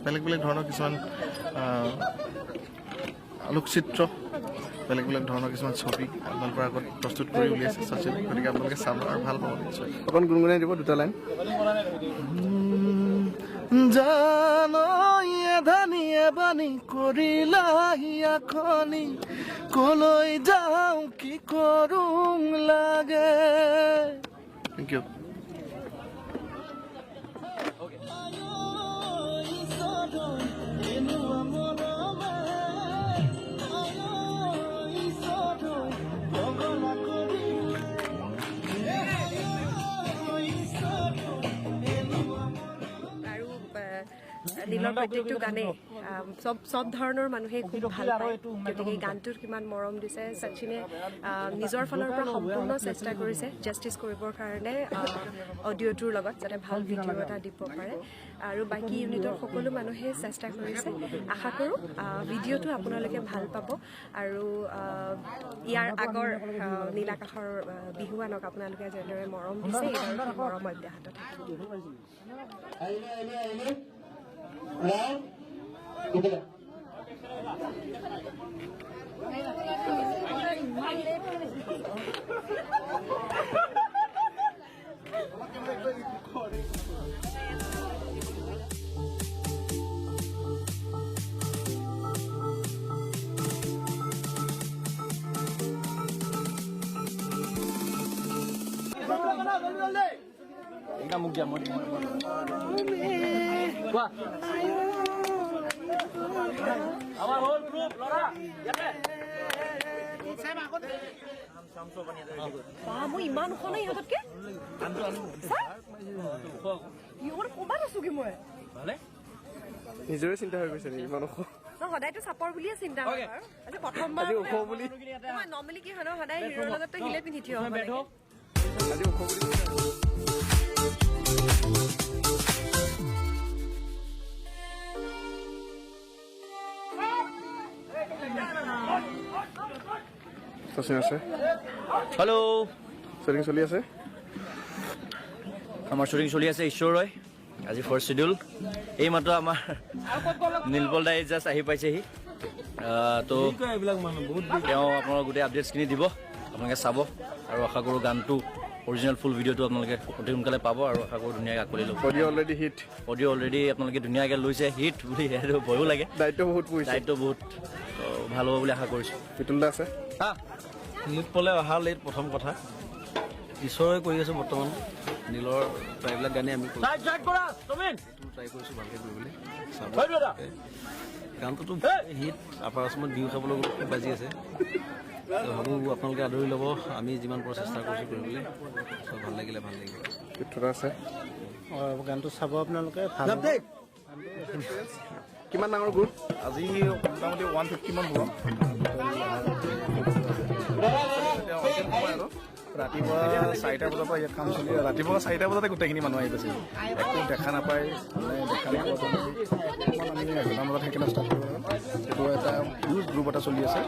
বেলেগ বেলেগ ধৰণৰ কিছুমান আলোকচিত্ৰ বেলেগ বেলেগ ধৰণৰ কিছুমান ছবি আপোনালোকৰ আগত প্ৰস্তুত কৰি উলিয়াইছে শচীন গতিকে আপোনালোকে চাব আৰু ভাল পাব নিশ্চয় অকণ গুণগুণাই দিব দুটা লাইন জানো ধানিয়ে বানি কৰিলাহি আখনি কলৈ যাওঁ কি কৰোঁ লাগে থেংক ইউ নীলৰ প্ৰত্যেকটো গানে সব ধৰণৰ মানুহে খুব ভাল পায় গতিকে গানটোত কিমান মৰম দিছে শচীনে নিজৰ ফালৰ পৰা সম্পূৰ্ণ চেষ্টা কৰিছে জাষ্টিছ কৰিবৰ কাৰণে অডিঅ'টোৰ লগত যাতে ভাল ভিডিঅ' এটা দিব পাৰে আৰু বাকী ইউনিটৰ সকলো মানুহে চেষ্টা কৰিছে আশা কৰোঁ ভিডিঅ'টো আপোনালোকে ভাল পাব আৰু ইয়াৰ আগৰ নীল আকাশৰ বিহুৱানক আপোনালোকে যেনেদৰে মৰম দিছে এইবাৰ মৰম অব্যাহত থাকিব মোক দিয়া মই আমাৰ হ'ল গ্ৰুপ লৰা ইয়াতে মই ইমান ওখ নাই ইহঁততকে ইহঁত ক'বাত আছো কি মই নিজৰে চিন্তা হৈ গৈছে নেকি ইমান ওখ সদায়তো চাপৰ বুলিয়ে চিন্তা হয় বাৰু আজি প্ৰথমবাৰ ওখ বুলি মই নৰ্মেলি কি হয় ন সদায় হিৰোৰ লগততো হিলে পিন্ধি থিয় হ'ব লাগে আজি ওখ বুলি শচীন আছে হেল্ল' শ্বুটিং চলি আছে আমাৰ শ্বুটিং চলি আছে ঈশ্বৰ ৰয় আজি ফাৰ্ষ্ট শিডিউল এইমাত্ৰ আমাৰ নীলপল দাই জাষ্ট আহি পাইছেহি তো তেওঁ আপোনালোকৰ গোটেই আপডেটছখিনি দিব আপোনালোকে চাব আৰু আশা কৰোঁ গানটো অৰিজিনেল ফুল ভিডিঅ'টো আপোনালোকে অতি সোনকালে পাব আৰু আশা কৰোঁ ধুনীয়াকৈ আঁকোৱালি ল'ব audio' already hit audio' already আপোনালোকে ধুনীয়াকৈ লৈছে হিট বুলি সেইটো ভয়ো লাগে দায়িত্ব বহুত পৰিছে দায়িত্ব বহুত ভাল হ'ব বুলি আশা কৰিছোঁ বিতুল দা আছে নীলপলে অহা লেট প্ৰথম কথা ঈশ্বৰে কৰি আছোঁ বৰ্তমান নীলৰ প্ৰায়বিলাক গানেই আমি ট্ৰাই কৰিছোঁ ভালকৈ কৰিবলৈ গানটোতো হিট আপাৰ অসমত বিহু খাবলৈ খুব বাজি আছে ভাবোঁ আপোনালোকে আদৰি ল'ব আমি যিমান পাৰোঁ চেষ্টা কৰিছোঁ কৰিবলৈ ভাল লাগিলে আছে গানটো চাব আপোনালোকে কিমান ডাঙৰ গ্ৰুপ আজি মোটামুটি 150 মান হ'ব ৰাতিপুৱা 4টা বজাৰ পৰা ইয়াত কাম চলি ৰাতিপুৱা 4টা বজাতে গোটেইখিনি মানুহ আহি গৈছে একো দেখা নাপায় দেখা নাপায় আমি 11টা বজাত সেইকাৰণে ষ্টাৰ্ট কৰিব লাগে সেইটো এটা হিউজ গ্ৰুপ এটা চলি আছে